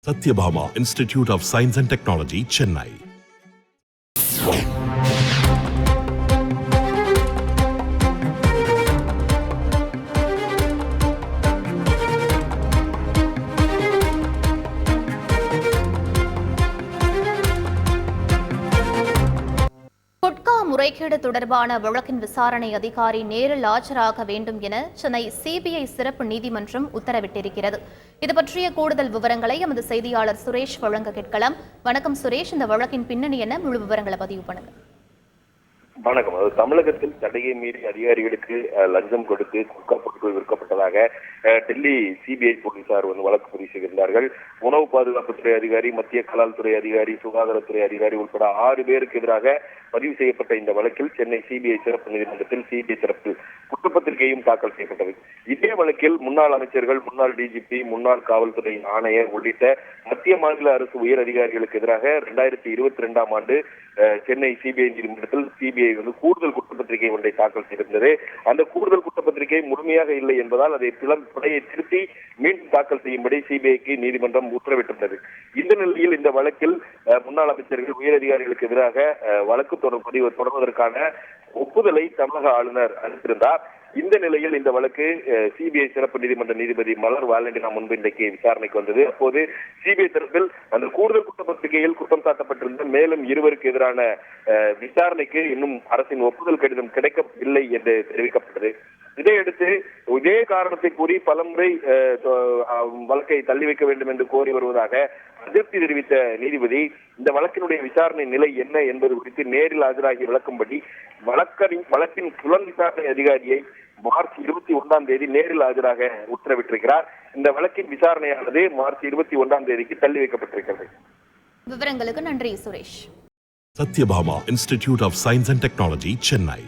Satyabhama Institute of Science and Technology, Chennai. Gutka முறைகேடு தொடர்பான வழக்கின் விசாரணை அதிகாரி நேரில் ஆஜராக வேண்டும் என சென்னை சிபிஐ சிறப்பு நீதிமன்றம் உத்தரவிட்டிருக்கிறது. இது பற்றிய கூடுதல் விவரங்களை எமது செய்தியாளர் சுரேஷ் வழங்க கேட்கலாம். வணக்கம் சுரேஷ், இந்த வழக்கின் பின்னணி என்ன, முழு விவரங்களை பதிவு பண்ணுங்க. வணக்கம். தமிழகத்தில் தடையை மீறி அதிகாரிகளுக்கு லஞ்சம் கொடுத்து குட்கா பொருட்கள் விற்கப்பட்டதாக டெல்லி சிபிஐ போலீசார் வழக்கு பதிவு செய்திருந்தார்கள். உணவு பாதுகாப்புத்துறை அதிகாரி, மத்திய கலால்துறை அதிகாரி, சுகாதாரத்துறை அதிகாரி உட்பட 6 பேருக்கு எதிராக பதிவு செய்யப்பட்ட இந்த வழக்கில் சென்னை சிபிஐ சிறப்பு நீதிமன்றத்தில் சிபிஐ தரப்பு குற்றப்பத்திரிகையும் தாக்கல் செய்யப்பட்டது. இதே வழக்கில் முன்னாள் அமைச்சர்கள், முன்னாள் டிஜிபி, முன்னாள் காவல்துறை ஆணையர் உள்ளிட்ட மத்திய மாநில அரசு உயர் அதிகாரிகளுக்கு எதிராக 2022ஆம் ஆண்டு சென்னை சிபிஐ நீதிமன்றத்தில் சிபிஐ கூடுதல் குற்றப்பத்திரிகை ஒன்றை தாக்கல் செய்திருந்தது. அந்த கூடுதல் குற்றப்பத்திரிகை முழுமையாக இல்லை என்பதால் அதை பிழையை திருத்தி மீண்டும் தாக்கல் செய்யும்படி சிபிஐக்கு நீதிமன்றம் உத்தரவிட்டிருந்தது. இந்த நிலையில் இந்த வழக்கில் முன்னாள் அமைச்சர்கள், உயர் அதிகாரிகளுக்கு எதிராக வழக்கு தொடர்வதற்கான ஒப்புதலை தமிழக ஆளுநர் அளித்திருந்தார். இந்த நிலையில் இந்த வழக்கு சிபிஐ சிறப்பு நீதிமன்ற நீதிபதி மலர் வாலண்டினா முன்பு இன்றைக்கு விசாரணைக்கு வந்தது. அப்போது சிபிஐ தரப்பில் அந்த கூடுதல் குற்றப்பத்திரிகையில் குற்றம் சாட்டப்பட்டிருந்த மேலும் 2 பேருக்கு எதிரான விசாரணைக்கு இன்னும் அரசின் ஒப்புதல் கடிதம் கிடைக்கவில்லை என்று தெரிவிக்கப்பட்டது. இதையடுத்து இதே காரணத்தை கூறி பலமுறை வழக்கை தள்ளி வைக்க வேண்டும் என்று கோரி வருவதாக அதிருப்தி தெரிவித்த நீதிபதி இந்த வழக்கினுடைய விசாரணை நிலை என்ன என்பது குறித்து நேரில் ஆஜராகி விளக்கும்படி வழக்கின் புலன் விசாரணை அதிகாரியை மார்ச் 21ஆம் தேதி நேரில் ஆஜராக உத்தரவிட்டிருக்கிறார். இந்த வழக்கின் விசாரணையானது மார்ச் 21ஆம் தேதிக்கு தள்ளி வைக்கப்பட்டிருக்கிறது. விவரங்களுக்கு நன்றி Suresh. Satyabhama Institute of Science and Technology, Chennai.